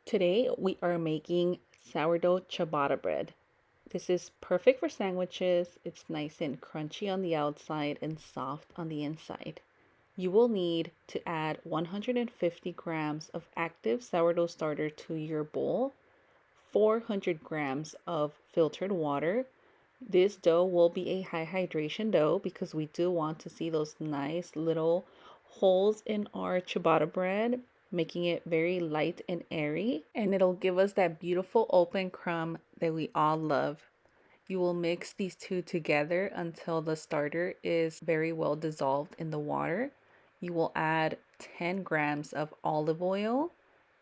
Today we are making sourdough ciabatta bread. This is perfect for sandwiches. It's nice and crunchy on the outside and soft on the inside. You will need to add 150 grams of active sourdough starter to your bowl, 400 grams of filtered water. This dough will be a high hydration dough because we do want to see those nice little holes in our ciabatta bread, making it very light and airy, and it'll give us that beautiful open crumb that we all love. You will mix these two together until the starter is very well dissolved in the water. You will add 10 grams of olive oil,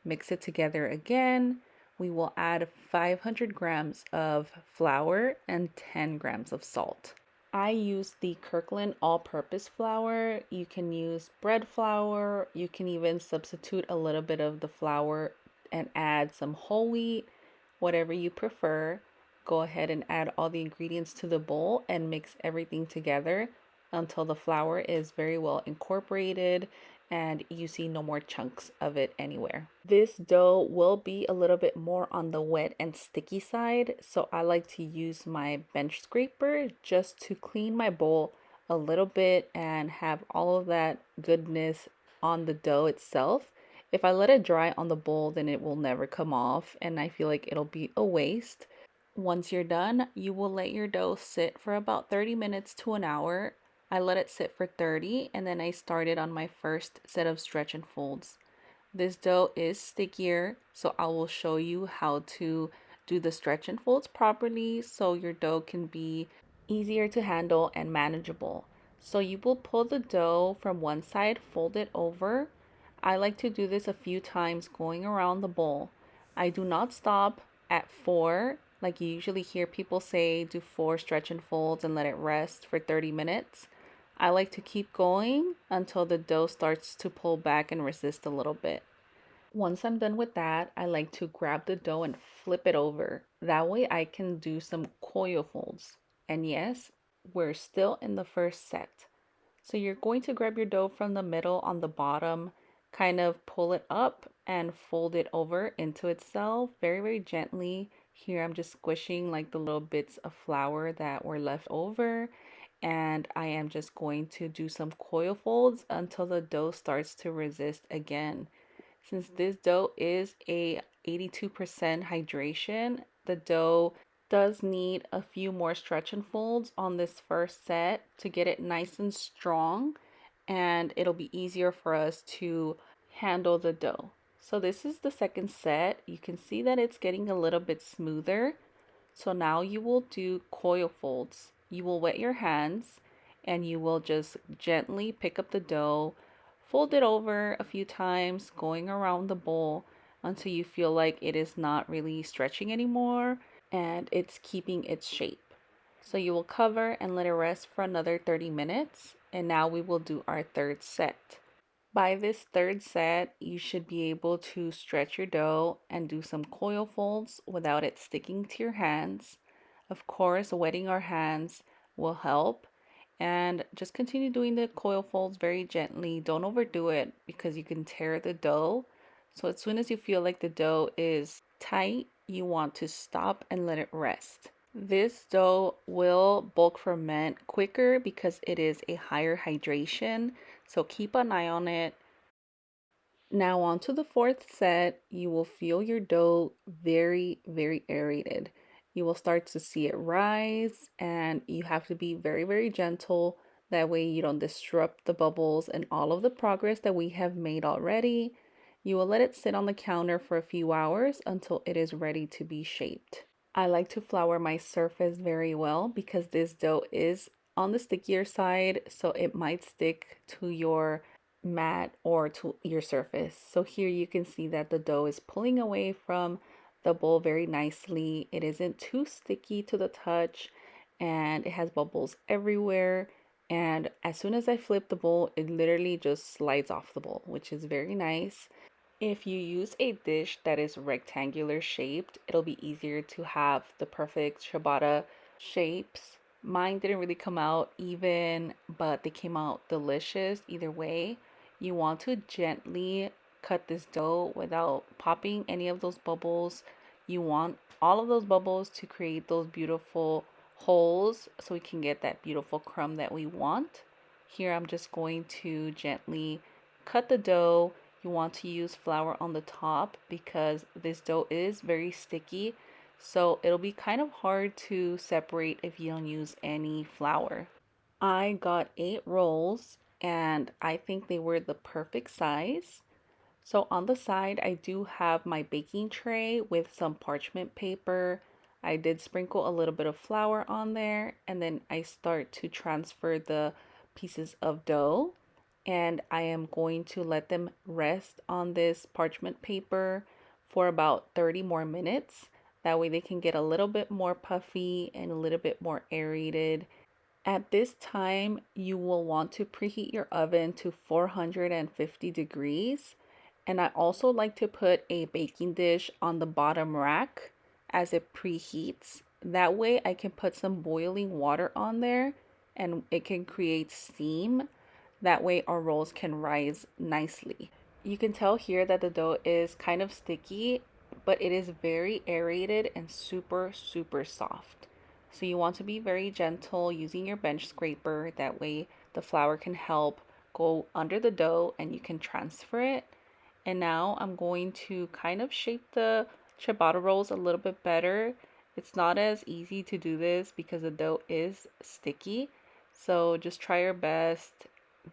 mix it together again. We will add 500 grams of flour and 10 grams of salt. I use the Kirkland all-purpose flour. You can use bread flour. You can even substitute a little bit of the flour and add some whole wheat, whatever you prefer. Go ahead and add all the ingredients to the bowl and mix everything together until the flour is very well incorporated and you see no more chunks of it anywhere. This dough will be a little bit more on the wet and sticky side, so I like to use my bench scraper just to clean my bowl a little bit and have all of that goodness on the dough itself. If I let it dry on the bowl, then it will never come off and I feel like it'll be a waste. Once you're done, you will let your dough sit for about 30 minutes to an hour. I let it sit for 30 and then I started on my first set of stretch and folds. This dough is stickier, so I will show you how to do the stretch and folds properly so your dough can be easier to handle and manageable. So you will pull the dough from one side, fold it over. I like to do this a few times going around the bowl. I do not stop at 4 like you usually hear people say, do 4 stretch and folds and let it rest for 30 minutes. I like to keep going until the dough starts to pull back and resist a little bit. Once I'm done with that, I like to grab the dough and flip it over. That way I can do some coil folds. And yes, we're still in the first set. So you're going to grab your dough from the middle on the bottom, kind of pull it up and fold it over into itself very, very gently. Here I'm just squishing like the little bits of flour that were left over. And I am just going to do some coil folds until the dough starts to resist again. Since this dough is a 82% hydration, the dough does need a few more stretch and folds on this first set to get it nice and strong, and it'll be easier for us to handle the dough. So this is the second set. You can see that it's getting a little bit smoother. So now you will do coil folds. You will wet your hands and you will just gently pick up the dough, fold it over a few times, going around the bowl until you feel like it is not really stretching anymore and it's keeping its shape. So you will cover and let it rest for another 30 minutes. And now we will do our third set. By this third set, you should be able to stretch your dough and do some coil folds without it sticking to your hands. Of course, wetting our hands will help. And just continue doing the coil folds very gently. Don't overdo it because you can tear the dough. So as soon as you feel like the dough is tight, you want to stop and let it rest. This dough will bulk ferment quicker because it is a higher hydration. So keep an eye on it. Now on to the fourth set, you will feel your dough very, very aerated. You will start to see it rise and you have to be very, very gentle. That way you don't disrupt the bubbles and all of the progress that we have made already. You will let it sit on the counter for a few hours until it is ready to be shaped. I like to flour my surface very well because this dough is on the stickier side, so it might stick to your mat or to your surface. So here you can see that the dough is pulling away from the bowl very nicely. It isn't too sticky to the touch and it has bubbles everywhere. And as soon as I flip the bowl, it literally just slides off the bowl, which is very nice. If you use a dish that is rectangular shaped, it'll be easier to have the perfect ciabatta shapes. Mine didn't really come out even, but they came out delicious either way. You want to gently cut this dough without popping any of those bubbles. You want all of those bubbles to create those beautiful holes so we can get that beautiful crumb that we want. Here I'm just going to gently cut the dough. You want to use flour on the top because this dough is very sticky, so it'll be kind of hard to separate if you don't use any flour. I got 8 rolls and I think they were the perfect size. So on the side, I do have my baking tray with some parchment paper. I did sprinkle a little bit of flour on there, and then I start to transfer the pieces of dough. And I am going to let them rest on this parchment paper for about 30 more minutes. That way they can get a little bit more puffy and a little bit more aerated. At this time, you will want to preheat your oven to 450 degrees. And I also like to put a baking dish on the bottom rack as it preheats. That way I can put some boiling water on there and it can create steam. That way our rolls can rise nicely. You can tell here that the dough is kind of sticky, but it is very aerated and super, super soft. So you want to be very gentle using your bench scraper. That way the flour can help go under the dough and you can transfer it. And now I'm going to kind of shape the ciabatta rolls a little bit better. It's not as easy to do this because the dough is sticky. So just try your best.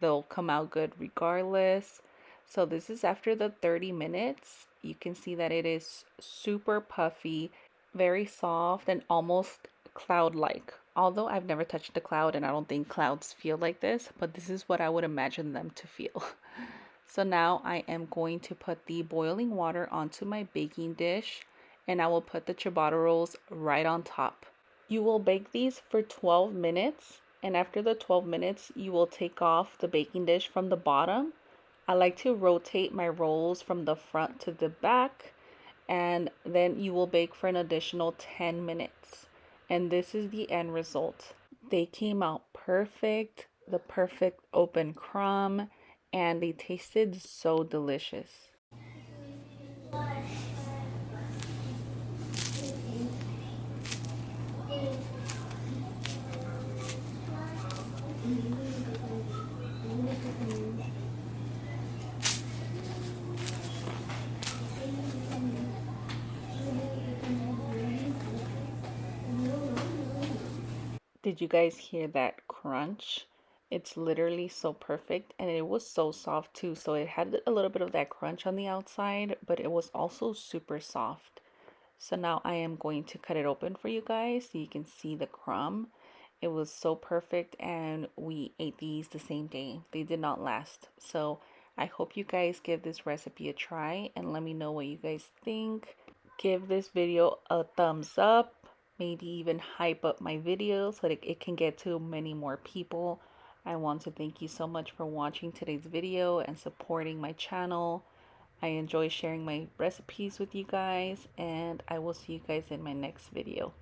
They'll come out good regardless. So this is after the 30 minutes. You can see that it is super puffy, very soft, and almost cloud-like. Although I've never touched a cloud and I don't think clouds feel like this, but this is what I would imagine them to feel. So now I am going to put the boiling water onto my baking dish and I will put the ciabatta rolls right on top. You will bake these for 12 minutes, and after the 12 minutes you will take off the baking dish from the bottom. I like to rotate my rolls from the front to the back, and then you will bake for an additional 10 minutes. And this is the end result. They came out perfect, the perfect open crumb, and they tasted so delicious. Did you guys hear that crunch? It's literally so perfect, and it was so soft too. So it had a little bit of that crunch on the outside, but it was also super soft. So now I am going to cut it open for you guys so you can see the crumb. It was so perfect, and we ate these the same day. They did not last. So I hope you guys give this recipe a try and let me know what you guys think. Give this video a thumbs up. Maybe even hype up my video so that it can get to many more people. I want to thank you so much for watching today's video and supporting my channel. I enjoy sharing my recipes with you guys, and I will see you guys in my next video.